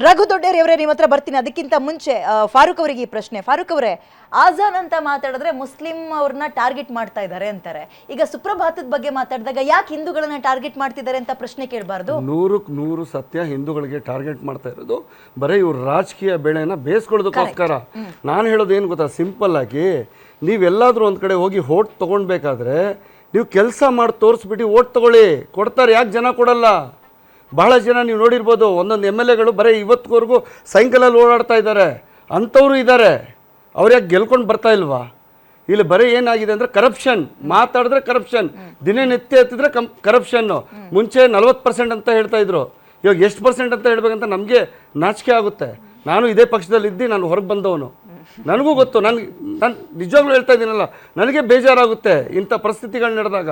ರಘು ದೊಡ್ಡೇರಿ ಅವರೇ, ನಿಮ್ಮ ಹತ್ರ ಬರ್ತೀನಿ. ಅದಕ್ಕಿಂತ ಮುಂಚೆ ಫಾರೂಕ್ ಅವರಿಗೆ ಈ ಪ್ರಶ್ನೆ. ಫಾರೂಕ್ ಅವರೇ, ಆಜಾನ್ ಅಂತ ಮಾತಾಡಿದ್ರೆ ಮುಸ್ಲಿಂ ಅವ್ರನ್ನ ಟಾರ್ಗೆಟ್ ಮಾಡ್ತಾ ಇದ್ದಾರೆ ಅಂತಾರೆ. ಈಗ ಸುಪ್ರಭಾತದ ಬಗ್ಗೆ ಮಾತಾಡಿದಾಗ ಯಾಕೆ ಹಿಂದೂಗಳನ್ನ ಟಾರ್ಗೆಟ್ ಮಾಡ್ತಿದ್ದಾರೆ ಅಂತ ಪ್ರಶ್ನೆ ಕೇಳಬಾರ್ದು? 100% ಸತ್ಯ. ಹಿಂದೂಗಳಿಗೆ ಟಾರ್ಗೆಟ್ ಮಾಡ್ತಾ ಇರೋದು ಬರೀ ಇವ್ರು ರಾಜಕೀಯ ಬೆಳೆನ ಬೇಯಿಸ್ಕೊಳ್ಳೋದಕ್ಕೋಸ್ಕರ. ನಾನು ಹೇಳೋದು ಏನು ಗೊತ್ತಾ, ಸಿಂಪಲ್ ಆಗಿ ನೀವೆಲ್ಲಾದ್ರೂ ಒಂದು ಕಡೆ ಹೋಗಿ ಓಟ್ ತೊಗೊಳ್ಬೇಕಾದ್ರೆ ನೀವು ಕೆಲಸ ಮಾಡಿ ತೋರಿಸ್ಬಿಟ್ಟು ಓಟ್ ತೊಗೊಳ್ಳಿ. ಕೊಡ್ತಾರೆ, ಯಾಕೆ ಜನ ಕೊಡಲ್ಲ? ಭಾಳ ಜನ ನೀವು ನೋಡಿರ್ಬೋದು, ಒಂದೊಂದು MLAಗಳು ಬರೀ ಇವತ್ತಿವರೆಗೂ ಸೈಕಲಲ್ಲಿ ಓಡಾಡ್ತಾ ಇದ್ದಾರೆ, ಅಂಥವ್ರು ಇದ್ದಾರೆ. ಅವ್ರು ಯಾಕೆ ಗೆಲ್ಕೊಂಡು ಬರ್ತಾ ಇಲ್ವಾ? ಇಲ್ಲಿ ಬರೀ ಏನಾಗಿದೆ ಅಂದರೆ ಕರಪ್ಷನ್. ಮಾತಾಡಿದ್ರೆ ಕರಪ್ಷನ್, ದಿನನಿತ್ಯ ಎತ್ತಿದ್ರೆ ಕರಪ್ಷನ್ನು. ಮುಂಚೆ 40% ಅಂತ ಹೇಳ್ತಾ ಇದ್ರು, ಇವಾಗ ಎಷ್ಟು % ಅಂತ ಹೇಳ್ಬೇಕಂತ ನಮಗೆ ನಾಚಿಕೆ ಆಗುತ್ತೆ. ನಾನು ಇದೇ ಪಕ್ಷದಲ್ಲಿ ಇದ್ದು ನಾನು ಹೊರಗೆ ಬಂದವನು, ನನಗೂ ಗೊತ್ತು. ನಾನು ನಿಜವಾಗ್ಲೂ ಹೇಳ್ತಾ ಇದ್ದೀನಲ್ಲ, ನನಗೆ ಬೇಜಾರಾಗುತ್ತೆ ಇಂಥ ಪರಿಸ್ಥಿತಿಗಳು ನಡೆದಾಗ.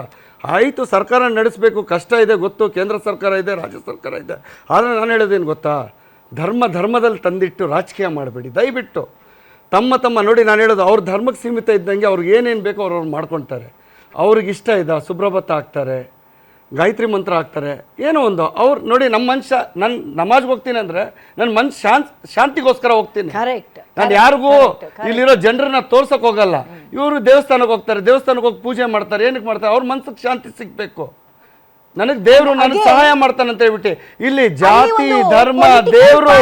ಆಯಿತು, ಸರ್ಕಾರ ನಡೆಸಬೇಕು, ಕಷ್ಟ ಇದೆ ಗೊತ್ತು, ಕೇಂದ್ರ ಸರ್ಕಾರ ಇದೆ, ರಾಜ್ಯ ಸರ್ಕಾರ ಇದೆ. ಆದರೆ ನಾನು ಹೇಳೋದೇನು ಗೊತ್ತಾ, ಧರ್ಮದಲ್ಲಿ ತಂದಿಟ್ಟು ರಾಜಕೀಯ ಮಾಡಬೇಡಿ ದಯವಿಟ್ಟು. ತಮ್ಮ ನೋಡಿ, ನಾನು ಹೇಳೋದು ಅವ್ರ ಧರ್ಮಕ್ಕೆ ಸೀಮಿತ ಇದ್ದಂಗೆ ಅವ್ರಿಗೆ ಏನೇನು ಬೇಕೋ ಅವ್ರು ಮಾಡ್ಕೊಳ್ತಾರೆ. ಅವ್ರಿಗೆ ಇಷ್ಟ ಇದೆ ಸುಬ್ರಭತ ಹಾಕ್ತಾರೆ, ಗಾಯತ್ರಿ ಮಂತ್ರ ಹಾಕ್ತಾರೆ, ಏನೋ ಒಂದು. ಅವ್ರು ನೋಡಿ, ನಮ್ಮ ಮನುಷ್ಯ, ನಾನು ನಮಾಜ್ಗೆ ಹೋಗ್ತೀನಿ ಅಂದರೆ ನನ್ನ ಮನ್ಸು ಶಾಂತಿಗೋಸ್ಕರ ಹೋಗ್ತೀನಿ. ನಾನು ಯಾರಿಗೂ ಇಲ್ಲಿರೋ ಜನರನ್ನ ತೋರ್ಸಕ್ಕೆ ಹೋಗಲ್ಲ. ಇವರು ದೇವಸ್ಥಾನಕ್ಕೆ ಹೋಗ್ತಾರೆ, ದೇವಸ್ಥಾನಕ್ಕೆ ಹೋಗಿ ಪೂಜೆ ಮಾಡ್ತಾರೆ. ಏನಕ್ಕೆ ಮಾಡ್ತಾರೆ? ಅವ್ರ ಮನ್ಸಿಗೆ ಶಾಂತಿ ಸಿಗಬೇಕು. ನನಗೆ ದೇವರು ನನಗೆ ಸಹಾಯ ಮಾಡ್ತಾನಂತ ಹೇಳ್ಬಿಟ್ಟು ಇಲ್ಲಿ ಜಾತಿ ಧರ್ಮ ದೇವರು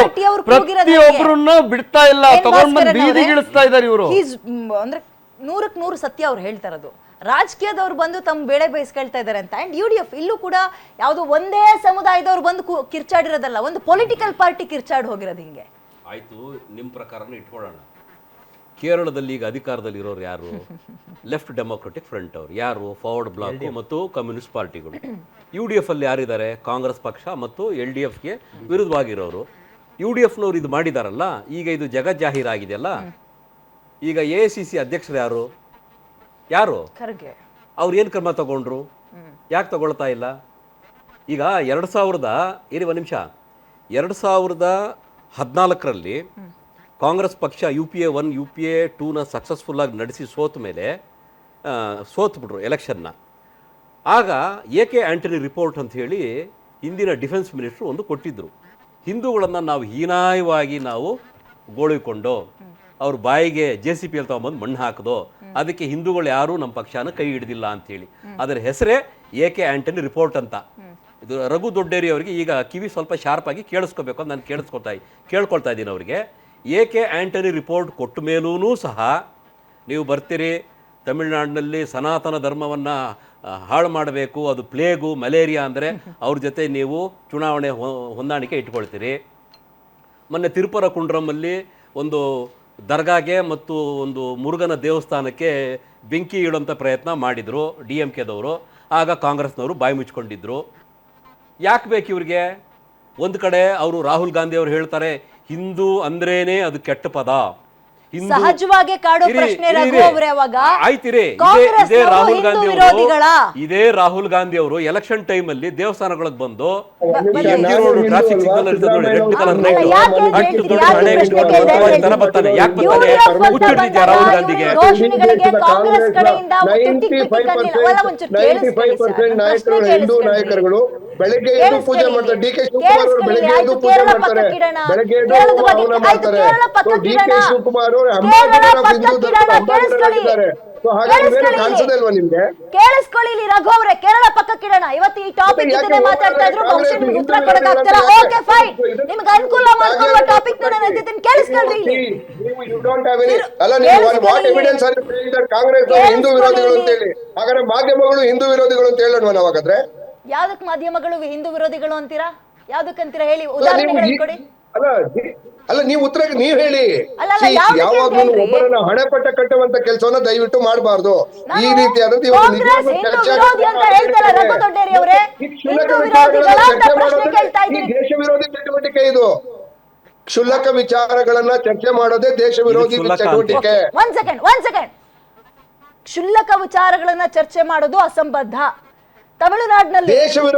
ಪ್ರತಿಯೊಬ್ಬರನ್ನ ಬಿಡ್ತಾ ಇಲ್ಲ, ತಗೊಂಡ್ಬಂದು ಬೀದಿಗಿಳಿಸ್ತಾ ಇದ್ದಾರೆ ಇವರು. ಅಂದ್ರೆ 100% ಸತ್ಯ ಅವ್ರು ಹೇಳ್ತಾ ಇರೋದು. ರಾಜಕೀಯದವ್ರು ಬಂದು ತಮ್ಮ ಬೇಳೆ ಬೇಯಿಸ್ಕೊಳ್ತಾ ಇದ್ದಾರೆ ಅಂತ. ಅಂಡ್ UDF ಇಲ್ಲೂ ಕೂಡ ಯಾವುದೋ ಒಂದೇ ಸಮುದಾಯದವ್ರು ಬಂದು ಕಿರ್ಚಾಡಿರೋದಲ್ಲ, ಒಂದು ಪೊಲಿಟಿಕಲ್ ಪಾರ್ಟಿ ಕಿರ್ಚಾಡಿ ಹೋಗಿರೋದು. ಹಿಂಗೆ ಆಯ್ತು, ನಿಮ್ಮ ಪ್ರಕಾರನೇ ಇಟ್ಕೊಳ್ಳೋಣ. ಕೇರಳದಲ್ಲಿ ಈಗ ಅಧಿಕಾರದಲ್ಲಿ ಇರೋರು ಯಾರು? ಲೆಫ್ಟ್ ಡೆಮೊಕ್ರೆಟಿಕ್ ಫ್ರಂಟ್ ಅವರು ಯಾರು? ಫಾರ್ವರ್ಡ್ ಬ್ಲಾಕ್ ಮತ್ತು ಕಮ್ಯುನಿಸ್ಟ್ ಪಾರ್ಟಿಗಳು. UDF ಅಲ್ಲಿ ಯಾರಿದ್ದಾರೆ? ಕಾಂಗ್ರೆಸ್ ಪಕ್ಷ ಮತ್ತು LDFಗೆ ವಿರುದ್ಧವಾಗಿರೋರು. UDFನವ್ರು ಇದು ಮಾಡಿದಾರಲ್ಲ, ಈಗ ಇದು ಜಗಜ್ಜಾಹೀರಾಗಿದೆಯಲ್ಲ. ಈಗ AICC ಅಧ್ಯಕ್ಷರು ಯಾರು? ಅವ್ರು ಏನು ಕ್ರಮ ತಗೊಂಡ್ರು? ಯಾಕೆ ತಗೊಳ್ತಾ ಇಲ್ಲ? ಈಗ 2014ರಲ್ಲಿ ಕಾಂಗ್ರೆಸ್ ಪಕ್ಷ UPA 1 UPA 2ನ ಸಕ್ಸಸ್ಫುಲ್ಲಾಗಿ ನಡೆಸಿ ಸೋತ್ಬಿಟ್ರು ಎಲೆಕ್ಷನ್ನ. ಆಗ AK ಆಂಟನಿ ರಿಪೋರ್ಟ್ ಅಂತ ಹೇಳಿ ಹಿಂದಿನ ಡಿಫೆನ್ಸ್ ಮಿನಿಸ್ಟ್ರು ಒಂದು ಕೊಟ್ಟಿದ್ದರು. ಹಿಂದೂಗಳನ್ನು ನಾವು ಹೀನಾಯವಾಗಿ ಗೋಳಿಕೊಂಡು ಅವ್ರ ಬಾಯಿಗೆ JCPಯಲ್ಲಿ ತೊಗೊಂಬಂದು ಮಣ್ಣು ಹಾಕಿದೋ, ಅದಕ್ಕೆ ಹಿಂದೂಗಳು ಯಾರೂ ನಮ್ಮ ಪಕ್ಷನ ಕೈ ಹಿಡಿದಿಲ್ಲ ಅಂಥೇಳಿ. ಅದರ ಹೆಸರೇ AK ಆಂಟನಿ ರಿಪೋರ್ಟ್ ಅಂತ. ಇದು ರಘು ದೊಡ್ಡೇರಿ ಅವರಿಗೆ ಈಗ ಕಿವಿ ಸ್ವಲ್ಪ ಶಾರ್ಪಾಗಿ ಕೇಳಿಸ್ಕೋಬೇಕು ಅಂತ ನಾನು ಕೇಳ್ಕೊಳ್ತಾ ಇದ್ದೀನಿ ಅವರಿಗೆ. AK ಆಂಟನಿ ರಿಪೋರ್ಟ್ ಕೊಟ್ಟ ಮೇಲೂ ಸಹ ನೀವು ಬರ್ತೀರಿ, ತಮಿಳುನಾಡಿನಲ್ಲಿ ಸನಾತನ ಧರ್ಮವನ್ನು ಹಾಳು ಮಾಡಬೇಕು, ಅದು ಪ್ಲೇಗು ಮಲೇರಿಯಾ ಅಂದರೆ ಅವ್ರ ಜೊತೆ ನೀವು ಚುನಾವಣೆ ಹೊಂದಾಣಿಕೆ ಇಟ್ಕೊಳ್ತೀರಿ. ಮೊನ್ನೆ ತಿರುಪರ ಕುಂಡ್ರಮಲ್ಲಿ ಒಂದು ದರ್ಗಾಗೆ ಮತ್ತು ಒಂದು ಮುರುಗನ ದೇವಸ್ಥಾನಕ್ಕೆ ಬೆಂಕಿ ಇಡುವಂಥ ಪ್ರಯತ್ನ ಮಾಡಿದರು DMKದವರು. ಆಗ ಕಾಂಗ್ರೆಸ್ನವರು ಬಾಯಿ ಮುಚ್ಕೊಂಡಿದ್ರು. ಯಾಕೆ ಬೇಕು ಇವ್ರಿಗೆ? ಒಂದು ಕಡೆ ಅವರು ರಾಹುಲ್ ಗಾಂಧಿ ಅವರು ಹೇಳ್ತಾರೆ, ಹಿಂದೂ ಅಂದ್ರೇನೆ ಅದು ಕೆಟ್ಟ ಪದ. ಸಹಜವಾಗಿ ಕಾಡೋ ಪ್ರಶ್ನೆ ರಘು ಅವರೇ. ಅವಾಗ ಆಯ್ತಿರಿ, ಇದೇ ರಾಹುಲ್ ಗಾಂಧಿ ಅವರು ಎಲೆಕ್ಷನ್ ಟೈಮ್ ಅಲ್ಲಿ ದೇವಸ್ಥಾನಗಳಿಗೆ ಬಂದು ಟ್ರಾಫಿಕ್ ಸಿಗ್ನಲ್ ರೆಡ್ ಕಲರ್ ಬರ್ತಾನೆ. ಯಾಕೆ ಬರ್ತಾನೆ? ಹುಚ್ಚಿಡ್ತಿದ್ಯಾ ರಾಹುಲ್ ಗಾಂಧಿಗೆ? 95% ನಾಯಕರು, ಹಿಂದೂ ನಾಯಕರುಗಳು ಬೆಳಗ್ಗೆ ಎದ್ದು ಪೂಜೆ ಮಾಡ್ತಾರೆ. DK ಶಿವಕುಮಾರ್ ಅವರು ಬೆಳಗ್ಗೆ ಎದ್ದು ಪೂಜೆ ಮಾಡ್ತಾರೆ, ಬೆಳಗ್ಗೆ ಎದ್ದು ಹವನ ಮಾಡ್ತಾರೆ. DK ಶಿವಕುಮಾರ್ ಕೇಳಿಸ್ಕೊಳ್ಳಿ ರಘು ಅವರೇ, ಕೇರಳ ಪಕ್ಕಕ್ಕಿಡೋಣ. ಇವತ್ತು ಈ ಟಾಪಿಕ್ ಇದನ್ನೇ ಮಾತಾಡ್ತಾ ಇದ್ರು, ಉತ್ತರ ಕೊಡಕ್ಕಾಗ್ತಾರ? ಓಕೆ ಫೈನ್, ನಿಮ್ಗೆ ಅನುಕೂಲ ಮಾಡ್ಕೊಳ್ಳುವ ಟಾಪಿಕ್ ನಾನು ಎತ್ತಿದ್ದೀನಿ, ಕೇಳಿಸ್ಕೊಳ್ಳಿ. ಕಾಂಗ್ರೆಸ್ ಹಿಂದೂ ವಿರೋಧಿಗಳು ಅಂತ ಹೇಳಿ, ಹಾಗಾದ್ರೆ ಮಾಧ್ಯಮಗಳು ಹಿಂದೂ ವಿರೋಧಿಗಳು ಅಂತ ಹೇಳೋಣ ನಾವಾಗಾದ್ರೆ? ಯಾವ್ದಕ್ ಮಾಧ್ಯಮಗಳು ಹಿಂದೂ ವಿರೋಧಿಗಳು ಅಂತೀರಾ? ಯಾವ್ದಕ್ಕಂತೀರಾ ಹೇಳಿ, ಉದಾಹರಣೆಗಳು ಕೊಡಿ. ಅಲ್ಲ ನೀವು ಉತ್ತರ ನೀವ್ ಹೇಳಿ. ಯಾವಾಗ್ಲೂ ಒಬ್ಬರನ್ನ ಹಣೆಪಟ್ಟ ಕಟ್ಟುವಂತ ಕೆಲಸವನ್ನ ದಯವಿಟ್ಟು ಮಾಡಬಾರ್ದು. ಈ ರೀತಿಯಾದಂತ ದೇಶ ವಿರೋಧಿ ಚಟುವಟಿಕೆ ಇದು. ಕ್ಷುಲ್ಲಕ ವಿಚಾರಗಳನ್ನ ಚರ್ಚೆ ಮಾಡೋದೇ ದೇಶ ವಿರೋಧಿ ಚಟುವಟಿಕೆ. ಒಂದ್ ಸೆಕೆಂಡ್, ಕ್ಷುಲ್ಲಕ ವಿಚಾರಗಳನ್ನ ಚರ್ಚೆ ಮಾಡೋದು ಅಸಂಬದ್ಧ. ತಮಿಳುನಾಡಿನಲ್ಲಿ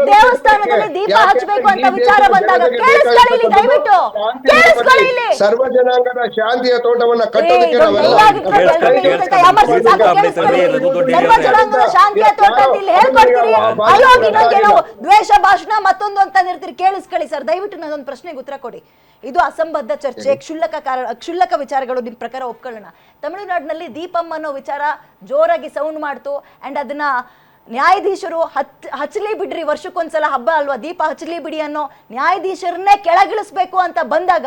ದೇವಸ್ಥಾನದಲ್ಲಿ ದೀಪ ಹಚ್ಚಬೇಕು ಅಂತ ವಿಚಾರ ಬಂದಾಗ ಕೇಳಿಸ್ಕೊಳ್ಳಿ, ದಯವಿಟ್ಟು ಕೇಳಿಸ್ಕೊಳ್ಳಿ. ಸರ್ವ ಜನಾಂಗದ ಶಾಂತಿಯ ತೋಟವನ್ನ ಕಟ್ಟೋದಕ್ಕೆ ಇದೊಂದು ನಾವೆಲ್ಲ dialogue ಇಟ್ಕೊಂಡು ಎಲ್ರಿಗೂ ಹೇಳ್ತಾ ಯಾಮರ್ಸಿ ಸಾಕು ಕೇಳಿಸ್ಕೊಳ್ಳಿ. ಸರ್ವ ಜನಾಂಗದ ಶಾಂತಿಯ ತೋಟ ಅಂತ ಇಲ್ಲಿ ಹೇಳ್ಕೊಡ್ತೀರಿ, ಅಲ್ಲಿ ಹೋಗಿ ಇನ್ನೊಂದೇನೋ ದ್ವೇಷ ಭಾಷಣ ಮತ್ತೊಂದು ಅಂತ ನಿರ್ತೀರಿ. ಕೇಳಿಸ್ಕೊಳ್ಳಿ ಸರ್, ದಯವಿಟ್ಟು ನನ್ನೊಂದು ಪ್ರಶ್ನೆಗೆ ಉತ್ತರ ಕೊಡಿ. ಇದು ಅಸಂಬದ್ಧ ಚರ್ಚೆ, ಕ್ಷುಲ್ಲಕ ವಿಚಾರಗಳು ನಿಮ್ ಪ್ರಕಾರ ಒಪ್ಕೊಳ್ಳೋಣ. ತಮಿಳುನಾಡಿನಲ್ಲಿ ದೀಪಂ ಅನ್ನೋ ವಿಚಾರ ಜೋರಾಗಿ ಸೌಂಡ್ ಮಾಡ್ತು ಅಂಡ್ ಅದನ್ನ ನ್ಯಾಯಾಧೀಶರು ಹಚ್ಚಲಿ ಬಿಡ್ರಿ, ವರ್ಷಕ್ಕೊಂದ್ಸಲ ಹಬ್ಬ ಅಲ್ವಾ, ದೀಪ ಹಚ್ಚಲಿ ಬಿಡಿ ಅನ್ನೋ ನ್ಯಾಯಾಧೀಶರನ್ನೇ ಕೆಳಗಿಳಿಸ್ಬೇಕು ಅಂತ ಬಂದಾಗ